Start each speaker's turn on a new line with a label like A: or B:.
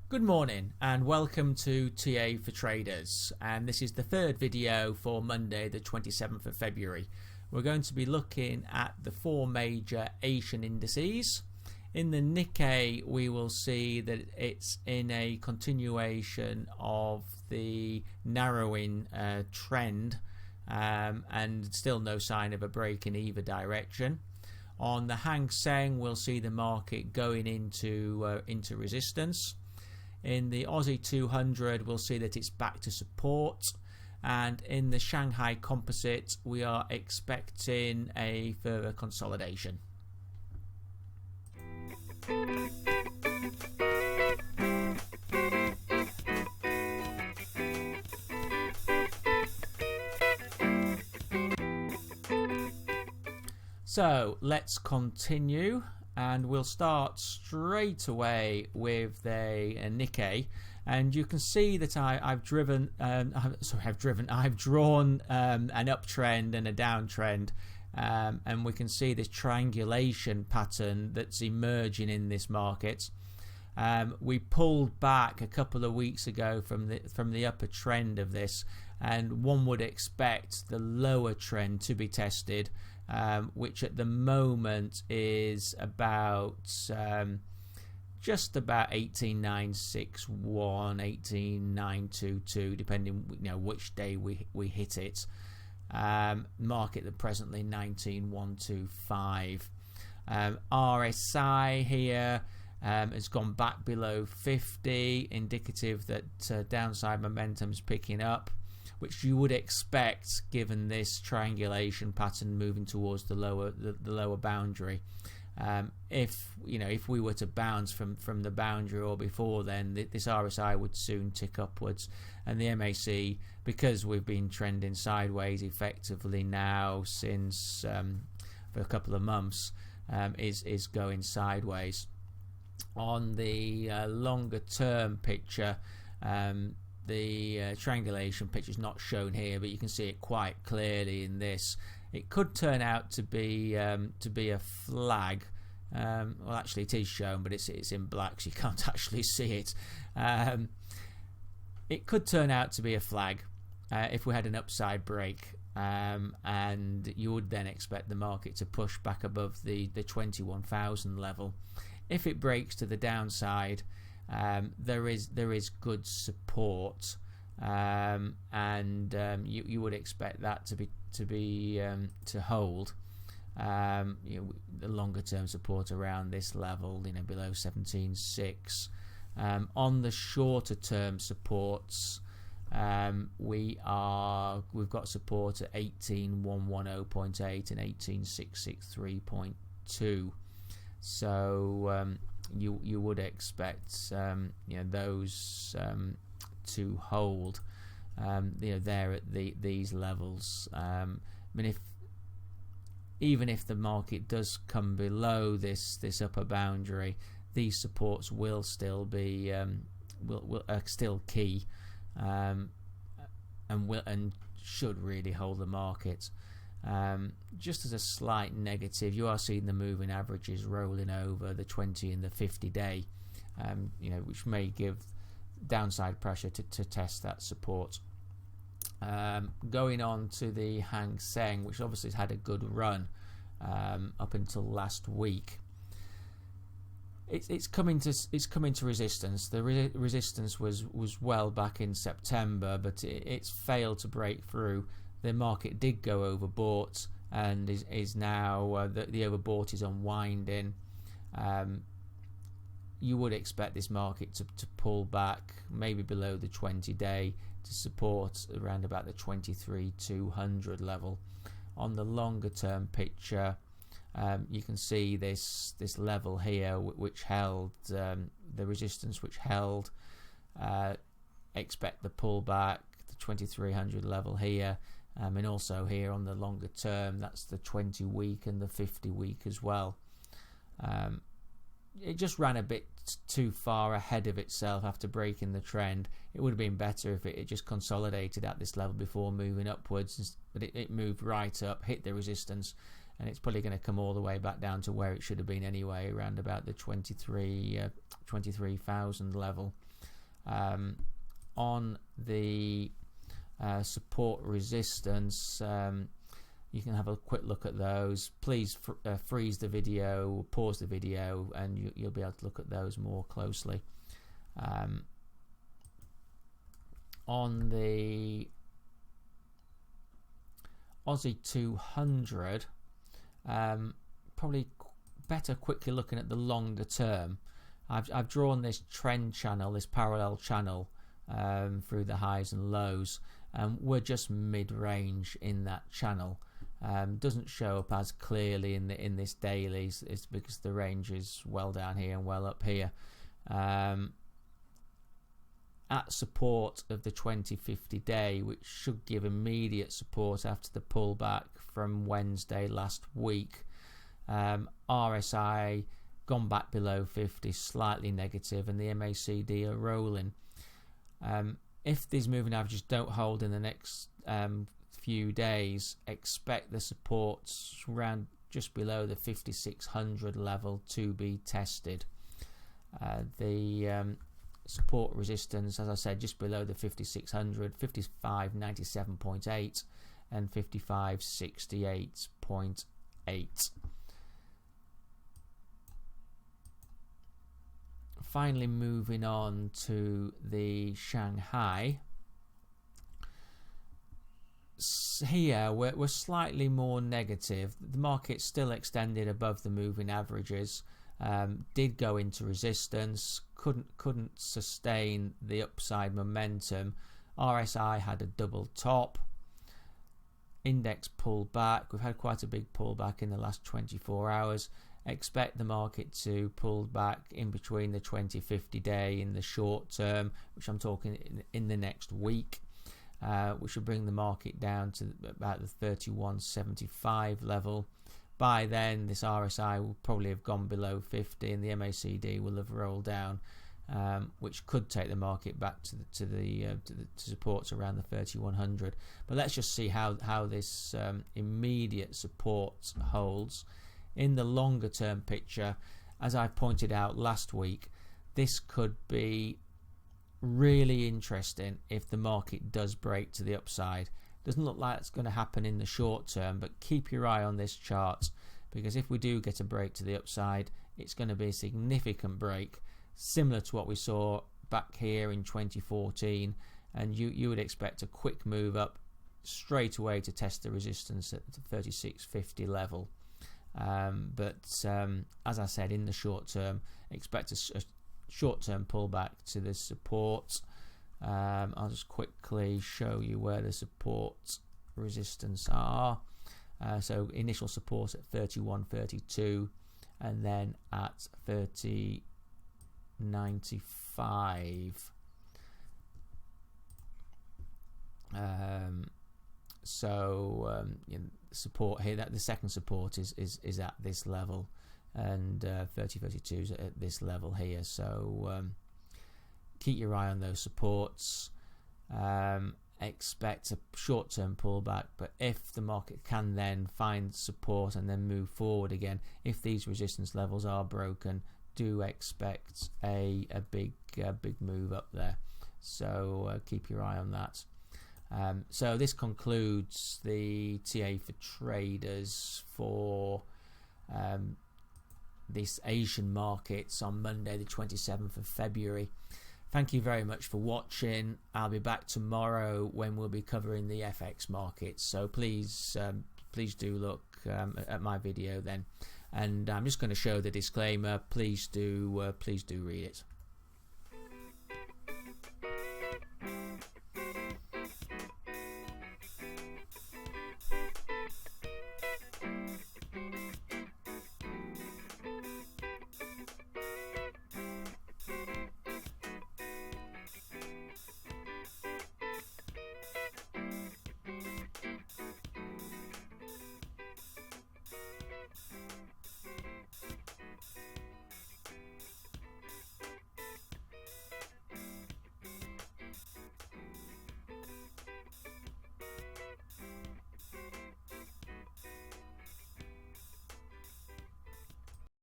A: Good morning and welcome to TA for Traders, and this is the third video for Monday the 27th of February. We're going to be looking at the four major Asian indices. In the Nikkei we will see that it's in a continuation of the narrowing trend and still no sign of a break in either direction. On the Hang Seng we'll see the market going into resistance. In the Aussie 200 we'll see that it's back to support, and in the Shanghai Composite we are expecting a further consolidation. So let's continue. And we'll start straight away with the Nikkei, and you can see that I've drawn an uptrend and a downtrend, and we can see this triangulation pattern that's emerging in this market. We pulled back a couple of weeks ago from the upper trend of this, and one would expect the lower trend to be tested. Which at the moment is about just about 18961, 18922, depending which day we hit it. Market at presently 19125. RSI here has gone back below 50, indicative that downside momentum is picking up, which you would expect given this triangulation pattern moving towards the lower boundary. If we were to bounce from the boundary or before then, this RSI would soon tick upwards, and the MAC, because we've been trending sideways effectively now since for a couple of months, is going sideways. On the longer term picture, the triangulation picture is not shown here, but you can see it quite clearly in this. It could turn out to be a flag. Well, actually, it is shown, but it's in black, so you can't actually see it. It could turn out to be a flag if we had an upside break, and you would then expect the market to push back above the 21,000 level. If it breaks to the downside, there is good support, and you would expect that to hold. The longer term support around this level, below 17.6. On the shorter term supports, we've got support at 18,110.8 and 18,663.2. So you would expect those to hold there at these levels. Even if the market does come below this upper boundary, these supports will still be are still key, and should really hold the market. Just as a slight negative, you are seeing the moving averages rolling over the 20 and the 50 day, which may give downside pressure to test that support. Going on to the Hang Seng, which obviously has had a good run up until last week. It's coming to resistance. The resistance was well back in September, but it's failed to break through. The market did go overbought, and is now the overbought is unwinding. You would expect this market to pull back maybe below the 20-day to support around about the 23,200 level. On the longer term picture, you can see this level here, which held the resistance, which held. Expect the pullback, the 2300 level here. And also here on the longer term, that's the 20 week and the 50 week as well. It just ran a bit too far ahead of itself after breaking the trend. It would have been better if it just consolidated at this level before moving upwards, but it moved right up, hit the resistance, and it's probably going to come all the way back down to where it should have been anyway, around about the 23,000 level. On the support resistance, you can have a quick look at those. Please freeze the video, pause the video, and you'll be able to look at those more closely. On the Aussie 200, probably better quickly looking at the longer term. I've drawn this trend channel, this parallel channel, through the highs and lows. We're just mid-range in that channel. Doesn't show up as clearly in this daily. It's because the range is well down here and well up here. At support of the 2050 day, which should give immediate support after the pullback from Wednesday last week. RSI gone back below 50, slightly negative, and the MACD are rolling. If these moving averages don't hold in the next few days, expect the supports around just below the 5600 level to be tested. The support resistance, as I said, just below the 5600, 5597.8 and 5568.8. Finally, moving on to the Shanghai. Here we're slightly more negative. The market still extended above the moving averages. Did go into resistance, couldn't sustain the upside momentum. RSI had a double top. Index pulled back. We've had quite a big pullback in the last 24 hours. Expect the market to pull back in between the 2050 day in the short term, which I'm talking in the next week, which will bring the market down to about the 3175 level. By then, this RSI will probably have gone below 50, and the MACD will have rolled down, which could take the market back to the supports around the 3100. But let's just see how this immediate support holds. In the longer term picture, as I pointed out last week, this could be really interesting if the market does break to the upside. Doesn't look like it's going to happen in the short term, but keep your eye on this chart, because if we do get a break to the upside, it's going to be a significant break, similar to what we saw back here in 2014, and you would expect a quick move up straight away to test the resistance at the 3650 level. But as I said, in the short term, expect a short-term pullback to the support. I'll just quickly show you where the support resistance are. So initial support at 31.32, and then at 30.95. Support here, that the second support is at this level, and 30.32 is at this level here. So keep your eye on those supports. Expect a short-term pullback, but if the market can then find support and then move forward again, if these resistance levels are broken, do expect a big move up there. So keep your eye on that. So this concludes the TA for traders for this Asian markets on Monday the 27th of February. Thank you very much for watching. I'll be back tomorrow when we'll be covering the FX markets, so please do look at my video then. And I'm just going to show the disclaimer. Please do read it.